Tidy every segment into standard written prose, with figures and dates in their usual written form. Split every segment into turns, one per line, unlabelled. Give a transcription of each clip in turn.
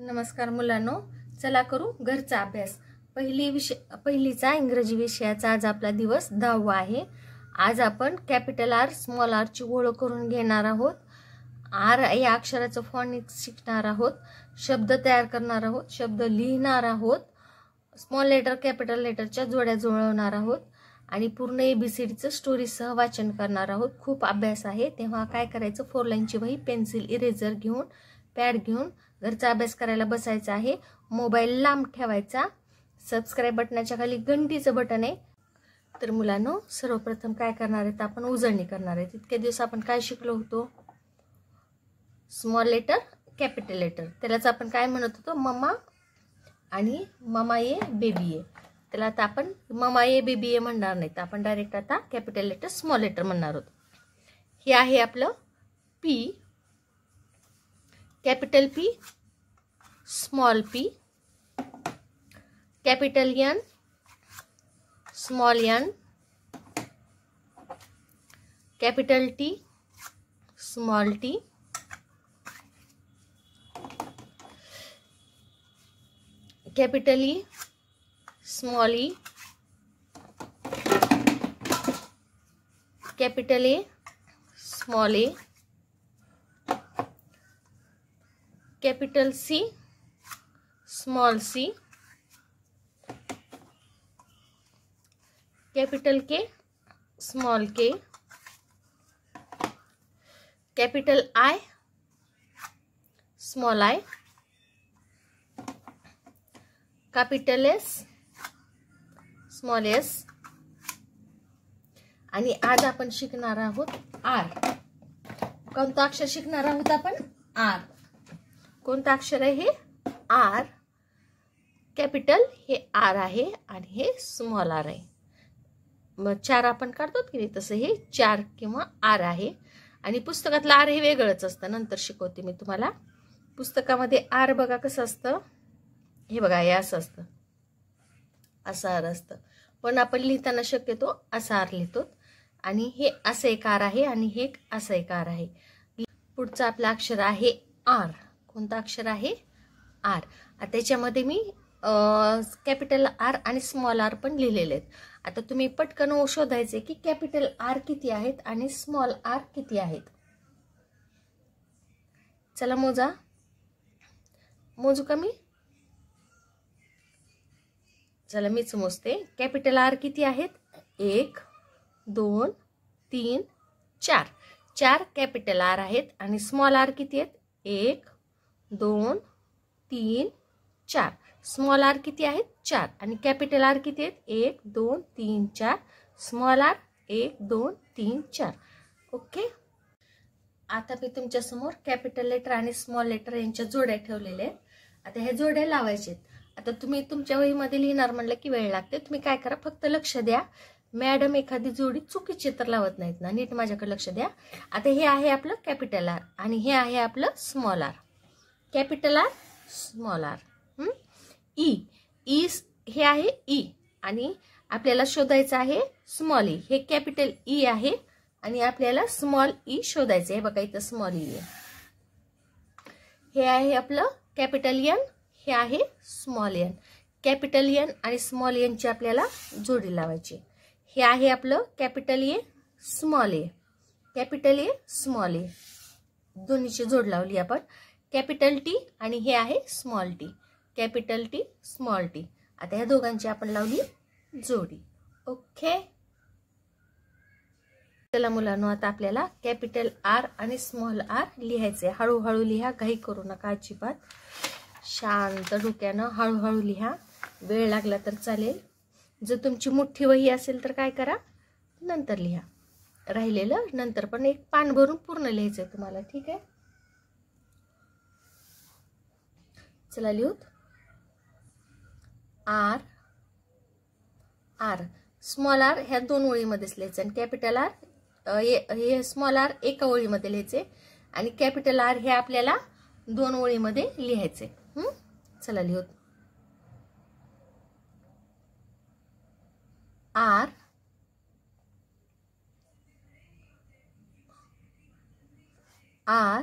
नमस्कार मुलांनो, चला करू घरचा अभ्यास। पहिलीचा इंग्रजी विषयाचा आज आपला दिवस 10वा आहे। आज आपण कॅपिटल आर स्मॉल आर ची ओळख करून घेणार आहोत। आर या अक्षराचं फॉनिक्स शिकणार आहोत, शब्द तयार करणार आहोत, शब्द लिहिणार आहोत, स्मॉल लेटर कॅपिटल लेटरच्या जोड्या जुळवणार आहोत आणि पूर्ण एबीसीडीचं स्टोरीसह वाचन करणार आहोत। खूप अभ्यास आहे, तेव्हा काय करायचं, 4 लाईनची वही, पेन्सिल, इरेजर घेऊन, पॅड घेऊन घरचा अभ्यास करायला बसायचा आहे। मोबाईल लांब ठेवायचा, सबस्क्राइब बटनाच्या खाली घंटीचं बटन आहे। तर मुलांनो, सर्वप्रथम काय करणार आहेत आपण, उजळणी करणार आहेत। इतके दिवस आपण काय शिकलो होतो, स्मॉल लेटर कॅपिटल लेटर, त्यालाच आपण काय म्हणत होतो, मम्मा आणि ममा ये बेबी ये। त्याला आता आपण ममा ये बेबी ये म्हणणार नाही, तर आपण डायरेक्ट आता कॅपिटल लेटर स्मॉल लेटर म्हणणार आहोत। हे आहे आपलं P, capital P, small P, capital N, small N, capital T, small T, capital E, small E, capital A, small A, capital C, small C, capital K, small K, capital I, small I, capital S, small S. आणि आज आपण शिकणार आहोत R. कोणतं अक्षर शिकणार आहोत आपण, आर। कोणतं अक्षर आहे हे, आर। कॅपिटल हे आर आहे आणि हे स्मॉल आर आहे। मग 4 आपण काढतो की नाही, तसं हे 4 किंवा आर आहे। आणि पुस्तकातलं आर हे वेगळंच असतं, नंतर शिकवते मी तुम्हाला। पुस्तकामध्ये आर बघा कसं असतं, हे बघा, हे असं असतं, असं आर असतं, पण आपण लिहिताना शक्यतो असं आर लिहितो। आणि हे असं एक आर आहे आणि हे एक असं एक आर आहे। पुढचं आपलं अक्षर आहे आर। कोणतं अक्षर आहे, आर। त्याच्यामध्ये मी कॅपिटल आर आणि स्मॉल आर पण लिहिलेले आहेत। आता तुम्ही पटकन शोधायचे की कॅपिटल आर किती आहेत आणि स्मॉल आर किती आहेत। चला मोजा, मोजू का मी, चला मीच मोजते। कॅपिटल आर किती आहेत, 1 2 3 4, 4 कॅपिटल आर आहेत। आणि स्मॉल आर किती आहेत, 1 2 3 4, स्मॉल आर किती आहेत, 4। आणि कॅपिटल आर किती आहेत, 1 2 3 4, स्मॉल आर 1 2 3 4। ओके, आता मी तुमच्या समोर कॅपिटल लेटर आणि स्मॉल लेटर यांच्या जोड्या ठेवलेल्या आहेत। आता ह्या जोड्या लावायच्या आहेत। आता तुम्ही तुमच्या वहीमध्ये लिहिणार म्हणलं की वेळ लागते, तुम्ही काय करा, फक्त लक्ष द्या। मॅडम एखादी जोडी चुकीची तर लावत नाहीत ना, नीट माझ्याकडे लक्ष द्या। आता हे आहे आपलं कॅपिटल आर आणि हे आहे आपलं small R. Capital R, small R, E, E हे आहे ई आणि आपल्याला शोधायचं आहे स्मॉल ई। हे कॅपिटल ई आहे आणि आपल्याला स्मॉल ई शोधायचं आहे, बघा इथं स्मॉल ई आहे। हे आहे आपलं कॅपिटल एन, हे आहे स्मॉल एन। कॅपिटल एन आणि स्मॉल एन ची आपल्याला जोडी लावायची। हे आहे आपलं capital A, small A, capital A, small A, दोन्हीची जोड लावली आपण। कॅपिटल टी आणि हे आहे small T, capital T, small T. आता ह्या दोघांची आपण लावली जोडी। ओके, चला मुलांनो, आता आपल्याला कॅपिटल आर आणि स्मॉल आर लिहायचे। हळूहळू लिहा, घाई करू नका अजिबात, शांत डोक्यानं हळूहळू लिहा, वेळ लागला तर चालेल। जर तुमची मोठी वही असेल तर काय करा, नंतर लिहा, राहिलेलं नंतर, पण एक पान भरून पूर्ण लिहायचंय तुम्हाला, ठीक आहे। चला लिहूत, आर, आर, स्मॉल आर ह्या 2 ओळीमध्येच लिहायचं आणि कॅपिटल आर हे स्मॉल आर एका ओळीमध्ये लिहायचे आणि कॅपिटल आर हे आपल्याला 2 ओळीमध्ये लिहायचे। चला लिहूत, आर, आर,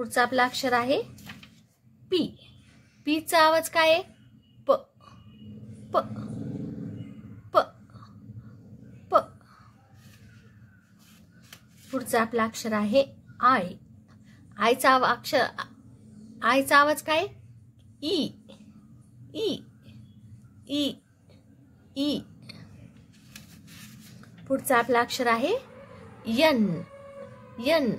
पुढचा आपला अक्षर आहे पी. पीचा आवाज काय आहे? प प प प. पुढचा आपला अक्षर आहे आय. आयचा आवाज काय? E E E E. पुढचा आपला अक्षर आहे यन. यन.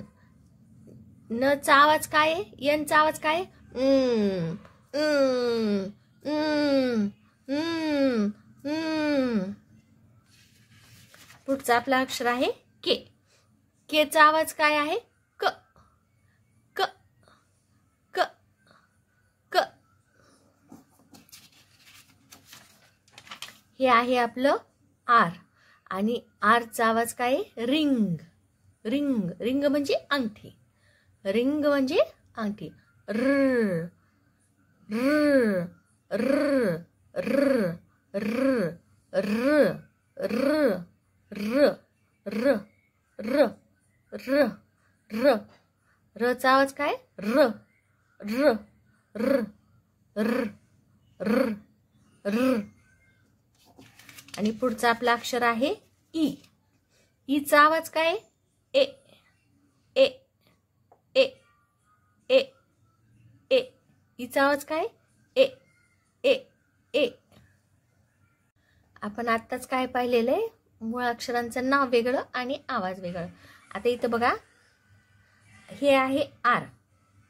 न चा आवाज काय आहे? यन चा आवाज काय? पुढचा आपला अक्षर आहे के. के चा आवाज काय आहे? क क क क. हे आहे आपलं आर. आणि आर चा आवाज काय आहे? रिंग. रिंग. रिंग म्हणजे अंगठी. रिंग म्हणजे अंगठी. र र र र र र र र र र र र. र चा आवाज काय? र र र र र र. आणि पुढचा आपला अक्षर आहे ई. ई चा आवाज काय? ए ए ए ए ए. ईचा आवाज काय? ए ए ए. आपण आत्ताच काय पाहिलेलं आहे? मूळ अक्षरांचं नाव वेगळं आणि आवाज वेगळं. आता इथं बघा, हे आहे आर.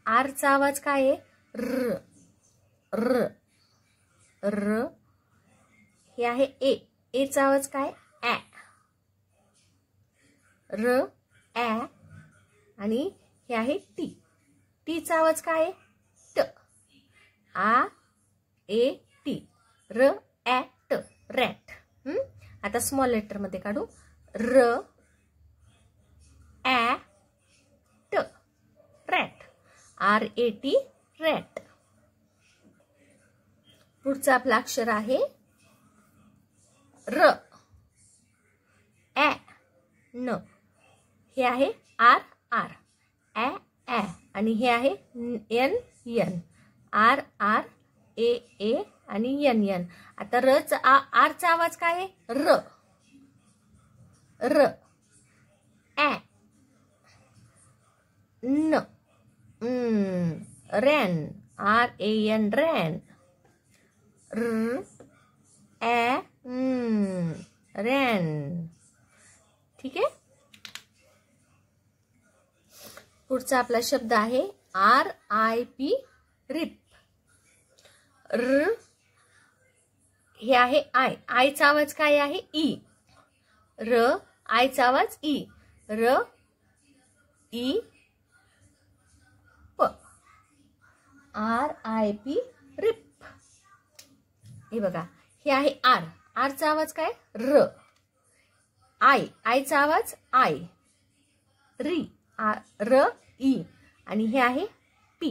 आर चा आवाज काय आहे? र र र. हे आहे ए. ए चा आवाज काय? ॲ. र ॲ. आणि हे आहे टी. टी चा आवाज काय आहे? ट. आ ए टी. र ॲ ट. रॅट. आता स्मॉल लेटर मध्ये काढू. र ॲ ट. Rat. R A T. Rat. पुढचा आपला अक्षर आहे र. ॲ न. हे आहे आर आर. ॲ ॲ. आणि हे आहे N N. R R A ए आणि एन एन. आता आर चा आवाज काय आहे? र र. ॲ न. Ran. R A N. Ran. र ॲ रॅन. ठीक आहे. पुढचा आपला शब्द आहे आर आय पी. रिप. र. हे आहे आय. आयचा आवाज काय आहे? ई. र. आयचा आवाज ई. र ई प. R I P. रिप. हे बघा, हे आहे आर. आरचा आवाज काय? र. आय. आयचा आवाज आय. री. र ई. आणि हे आहे पी.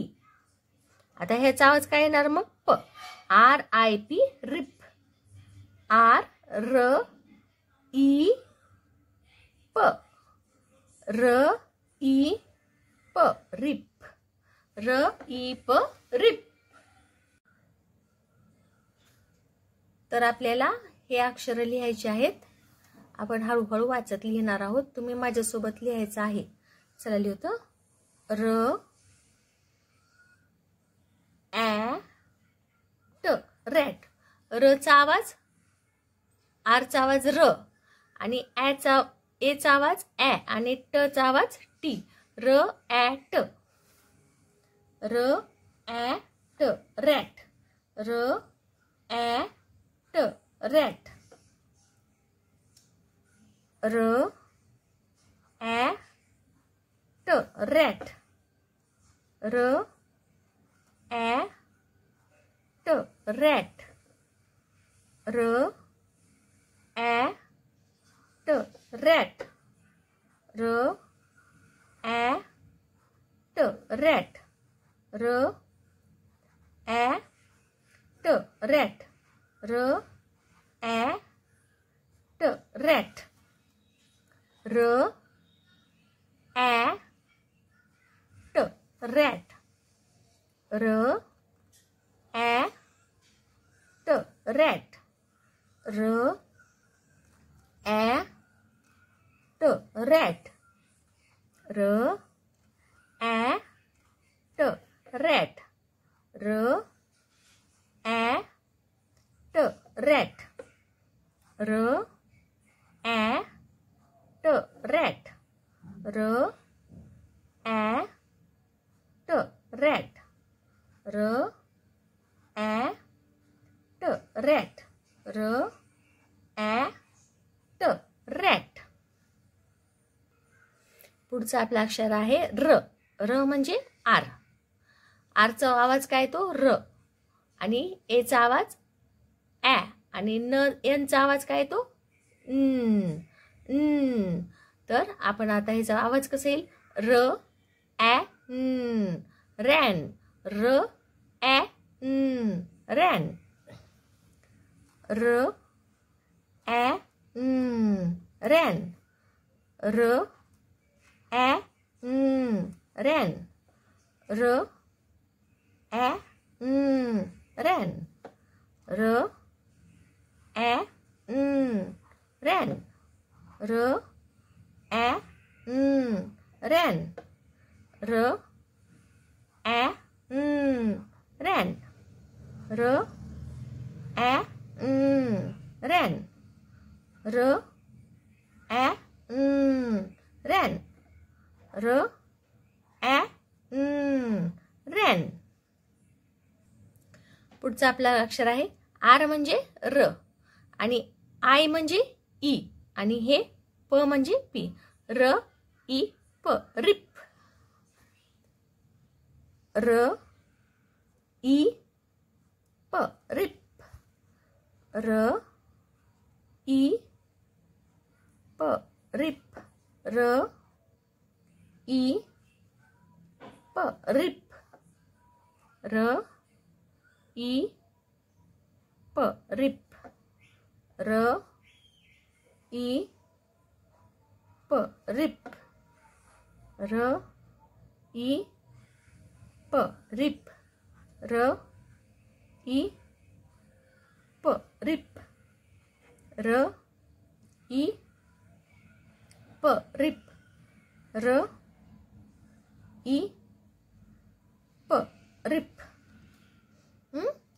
आता ह्याचा आवाज काय येणार मग? प. R I P. Rip. R र ई प. र ई प. रिप. र ई प. रिप. तर आपल्याला हे अक्षर लिहायचे आहेत. आपण हळूहळू वाचत लिहिणार आहोत. तुम्ही माझ्यासोबत लिहायचं आहे. चला लिहतो. र ॲ ट. रॅट. र चा आवाज, आर चा आवाज र. आणि ए चा आवाज ॲ. आणि ट चा आवाज टी. र ॲ ट. र ॲ ट. रॅट. र ॲ ट. रॅट. र ॲ ट. रॅट. र ॲ ट. रॅट. र ॲ ट. रॅट. र ॲ ट. रॅट. र ॲ ट. रॅट. र ॲ ट. रॅट. र ॲ ट. रॅट. र ॲ ट रॅट. र ॲ ट रॅट. र ॲ ट रॅट. र ॲ ट रॅट. र ॲ ट रॅट. र ॲ ट रॅट. र ॲ ट रॅट. र ॲ ट रॅट. पुढचा आपला अक्षर आहे र. र म्हणजे आर. आरचा आवाज काय तो र, आणि एचा आवाज ॲ, आणि एनचा आवाज काय तो न. तर आपण आता ह्याचा आवाज कसा येईल? र ॲ न रॅन. र ॲ न रॅन. र ॲ न रॅन. र ॲ न रॅन. र ॲ न रॅन. र ॲ न रॅन. र ॲ न रॅन. र ॲ न रॅन. र ॲ न रॅन. र ॲ न रॅन. र ॲ न रॅन. पुढचा आपला अक्षर आहे आर म्हणजे र, आणि आय म्हणजे ई, आणि हे प म्हणजे पी. र ई प रिप. र ई प रिप. र ई प रिप. र ई प रिप. र ई प रिप. र ई प रिप. र ई प रिप. र ई प रिप. र ई प रिप. र ई प रिप.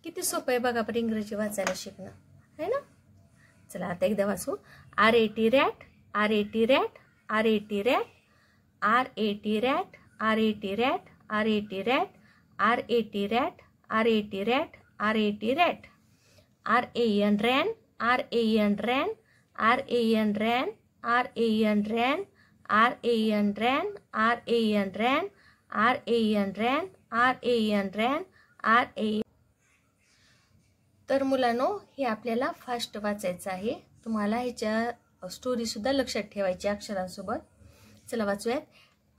किती सोपं आहे बघा पण इंग्रजी वाचायला शिकणं, है ना? चला आता एकदा वाचू. R A T rat. R A T rat. R A T rat. R A T rat. R A T rat. R A T rat. R A T rat. R A T rat. R A T rat. R A N ran. R A N ran. R A N ran. R A N ran. R A N ran. R A N ran. R A N ran. R A N ran. R A. तर मुलांनो, हे आपल्याला fast वाचायचं आहे. तुम्हाला ह्याच्या story सुद्धा लक्षात ठेवायची अक्षरांसोबत. चला वाचूयात.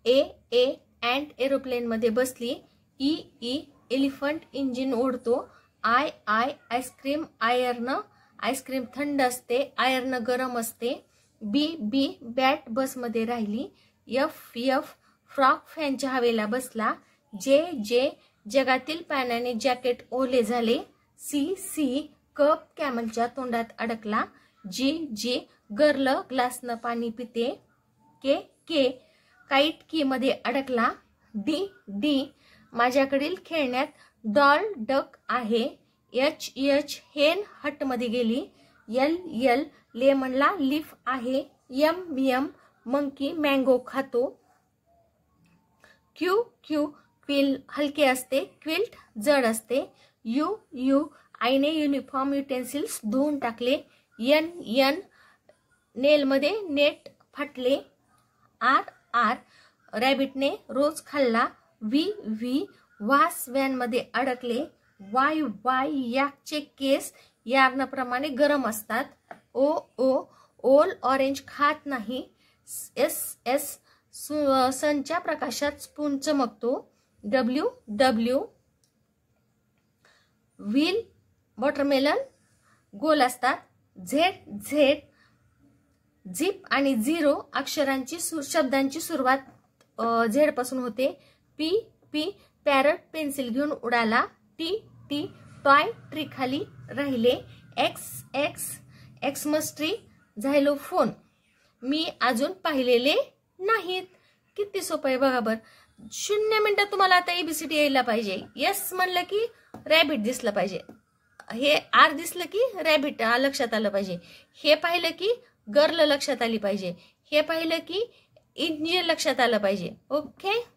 ए ए अँट एरोप्लेन मध्ये बसली. ई ई एलिफंट इंजिन ओढतो. I I ice cream iron. Ice cream थंड असते, आयर्न गरम असते. बी बी बॅट बसमध्ये राहिली. एफ एफ फ्रॉक फॅनच्या हवेला बसला. जे जे जगातील पाण्याने जॅकेट ओले झाले. सी सी कप कॅमलच्या तोंडात अडकला. जी जी गर्ल ग्लासनं पाणी पिते. के के काईट की मध्ये अडकला. डी डी माझ्याकडील खेळण्यात डॉल डक आहे. एच एच हेन हट मध्ये गेली. एल एल लेमनला लीफ आहे. यम यम मंकी मँगो खातो. क्यू क्यू क्विल हलके असते, क्विल्ट जड असते. यू यू आईने युनिफॉर्म युटेन्सिल्स धुवून टाकले. एन एन नेलमध्ये नेट फाटले. आर आर रॅबिटने रोज खाल्ला. व्ही व्ही वास व्हॅनमध्ये अडकले. वाय वाय याकचे केस यार्नप्रमाणे गरम असतात. ओ ओ ओल ऑरेंज खात नाही. एस एस सनच्या प्रकाशात स्पून चमकतो. डब्ल्यू डब्ल्यू व्हील वॉटरमेलन गोल असतात. झेड झेड झिप आणि झिरो अक्षरांची शब्दांची सुरुवात झेड पासून होते. पी पी पॅरट पेन्सिल घेऊन उडाला. टी टी टॉय ट्री खाली राहिले. X x Xmas tree xylophone मी अजून पाहिलेले नाहीत. किती सोपं आहे बघा बर. 0 मिनिटात तुम्हाला आता एबीसीडी यायला पाहिजे. यस म्हणलं की रॅबिट दिसलं पाहिजे. हे आर दिसलं की रॅबिट लक्षात आलं पाहिजे. हे पाहिलं की गर्ल लक्षात आली पाहिजे. हे पाहिलं की इंजिन लक्षात आलं पाहिजे. ओके.